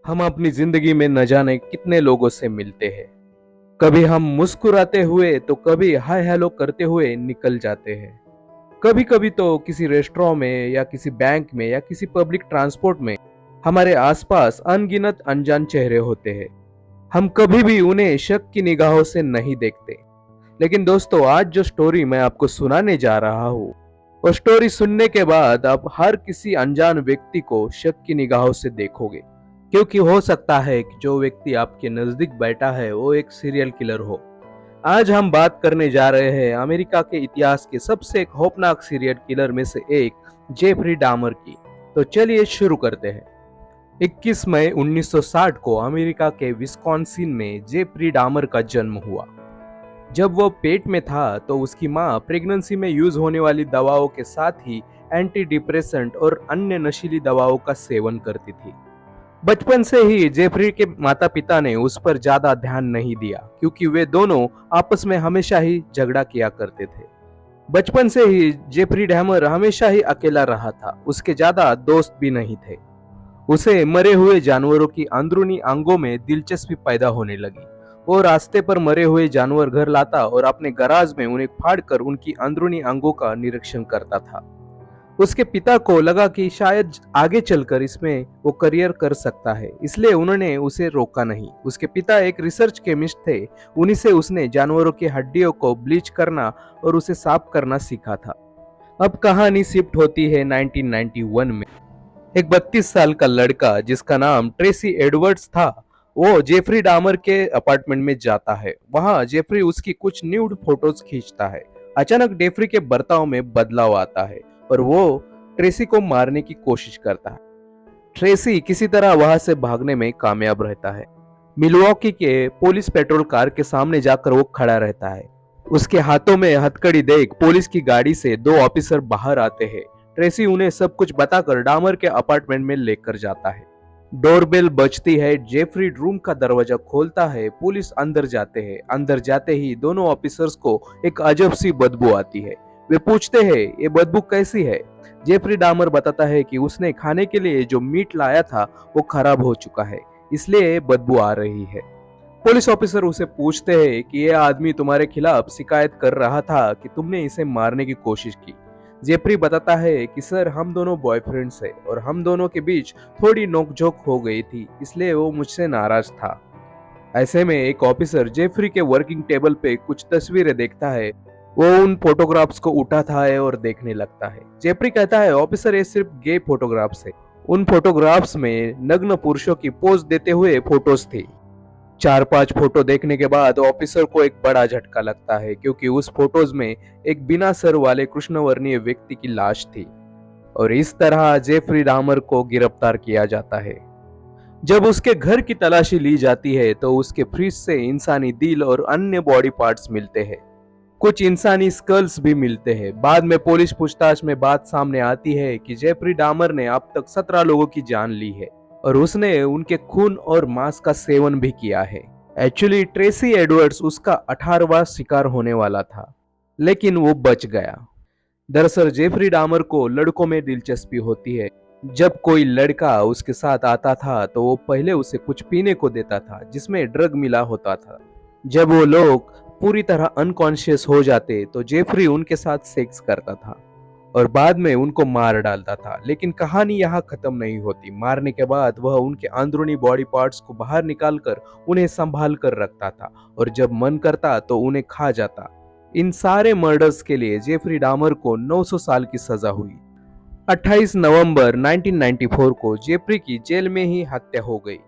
हम अपनी जिंदगी में न जाने कितने लोगों से मिलते हैं। कभी हम मुस्कुराते हुए तो कभी हाय हेलो करते हुए निकल जाते हैं। कभी कभी तो किसी रेस्टोरेंट में या किसी बैंक में या किसी पब्लिक ट्रांसपोर्ट में हमारे आसपास अनगिनत अनजान चेहरे होते हैं। हम कभी भी उन्हें शक की निगाहों से नहीं देखते। लेकिन दोस्तों, आज जो स्टोरी मैं आपको सुनाने जा रहा हूँ, वो स्टोरी सुनने के बाद आप हर किसी अनजान व्यक्ति को शक की निगाहों से देखोगे। क्योंकि हो सकता है कि जो व्यक्ति आपके नजदीक बैठा है वो एक सीरियल किलर हो। आज हम बात करने जा रहे हैं अमेरिका के इतिहास के सबसे एक खौफनाक सीरियल किलर में से एक, जेफरी डामर की। तो चलिए शुरू करते हैं। 21 मई 1960 को अमेरिका के विस्कॉन्सिन में जेफरी डामर का जन्म हुआ। जब वो पेट में था तो उसकी माँ प्रेगनेंसी में यूज होने वाली दवाओं के साथ ही एंटी डिप्रेसेंट और अन्य नशीली दवाओं का सेवन करती थी। बचपन से ही जेफरी के माता पिता ने उस पर ज्यादा ध्यान नहीं दिया, क्योंकि वे दोनों आपस में हमेशा ही झगड़ा किया करते थे। बचपन से ही जेफरी डैमर हमेशा ही अकेला रहा था। उसके ज्यादा दोस्त भी नहीं थे। उसे मरे हुए जानवरों की अंदरूनी अंगों में दिलचस्पी पैदा होने लगी। वो रास्ते पर मरे हुए जानवर घर लाता और अपने गराज में उन्हें फाड़कर उनकी अंदरूनी अंगों का निरीक्षण करता था। उसके पिता को लगा कि शायद आगे चलकर इसमें वो करियर कर सकता है, इसलिए उन्होंने उसे रोका नहीं। उसके पिता एक रिसर्च केमिस्ट थे। उन्हीं से उसने जानवरों की हड्डियों को ब्लीच करना और उसे साफ करना सीखा था। अब कहानी शिफ्ट होती है 1991 में। एक 32 साल का लड़का जिसका नाम ट्रेसी एडवर्ड्स था, वो जेफरी डामर के अपार्टमेंट में जाता है। वहां जेफरी उसकी कुछ न्यूड फोटोज खींचता है। अचानक जेफरी के बर्ताव में बदलाव आता है और वो ट्रेसी को मारने की कोशिश करता है। ट्रेसी किसी तरह वहां से भागने में कामयाब रहता है। मिलवॉकी के पुलिस पेट्रोल कार के सामने जाकर वो खड़ा रहता है। उसके हाथों में हथकड़ी देख पुलिस की गाड़ी से दो ऑफिसर बाहर आते हैं। ट्रेसी उन्हें सब कुछ बताकर डामर के अपार्टमेंट में लेकर जाता है। डोरबेल बजती है। जेफरी रूम का दरवाजा खोलता है। पुलिस अंदर जाते हैं। अंदर जाते ही दोनों ऑफिसर्स को एक अजब सी बदबू आती है। वे पूछते हैं, ये बदबू कैसी है? जेफरी डामर बताता है कि उसने खाने के लिए जो मीट लाया था वो खराब हो चुका है, इसलिए बदबू आ रही है। पुलिस ऑफिसर उसे पूछते हैं कि यह आदमी तुम्हारे खिलाफ शिकायत कर रहा था कि तुमने इसे मारने की कोशिश की। जेफरी बताता है कि सर, हम दोनों बॉयफ्रेंड्स हैं और हम दोनों के बीच थोड़ी नोकझोंक हो गई थी, इसलिए वो मुझसे नाराज था। ऐसे में एक ऑफिसर जेफरी के वर्किंग टेबल पे कुछ तस्वीरें देखता है। वो उन फोटोग्राफ्स को उठाता है और देखने लगता है। जेफरी कहता है, ऑफिसर, ये सिर्फ गे फोटोग्राफ्स है। उन फोटोग्राफ्स में नग्न पुरुषों की पोज देते हुए फोटोज थी। 4-5 फोटो देखने के बाद ऑफिसर को एक बड़ा झटका लगता है, क्योंकि उस फोटोज में एक बिना सर वाले कृष्णवर्णीय व्यक्ति की लाश थी। और इस तरह जेफरी डामर को गिरफ्तार किया जाता है। जब उसके घर की तलाशी ली जाती है तो उसके फ्रिज से इंसानी दिल और अन्य बॉडी पार्ट्स मिलते हैं। कुछ इंसानी स्कल्स भी मिलते हैं। बाद में पुलिस पूछताछ में बात सामने आती है कि जेफरी डामर ने अब तक 17 लोगों की जान ली है और उसने उनके खून और मांस का सेवन भी किया है। एक्चुअली ट्रेसी एडवर्ड्स उसका 18वां शिकार होने वाला था, लेकिन वो बच गया। दरअसल जेफरी डामर को लड़कों में दिलचस्पी होती है। जब कोई लड़का उसके साथ आता था तो वो पहले उसे कुछ पीने को देता था जिसमें ड्रग मिला होता था। जब वो लोग पूरी तरह अनकॉन्शियस हो जाते तो जेफरी उनके साथ सेक्स करता था और बाद में उनको मार डालता था। लेकिन कहानी यहाँ खत्म नहीं होती। मारने के बाद वह उनके अंदरूनी बॉडी पार्ट्स को बाहर निकालकर उन्हें संभाल कर रखता था और जब मन करता तो उन्हें खा जाता। इन सारे मर्डर्स के लिए जेफरी डामर को 900 साल की सजा हुई। 28 नवंबर 1994 को जेफरी की जेल में ही हत्या हो गई।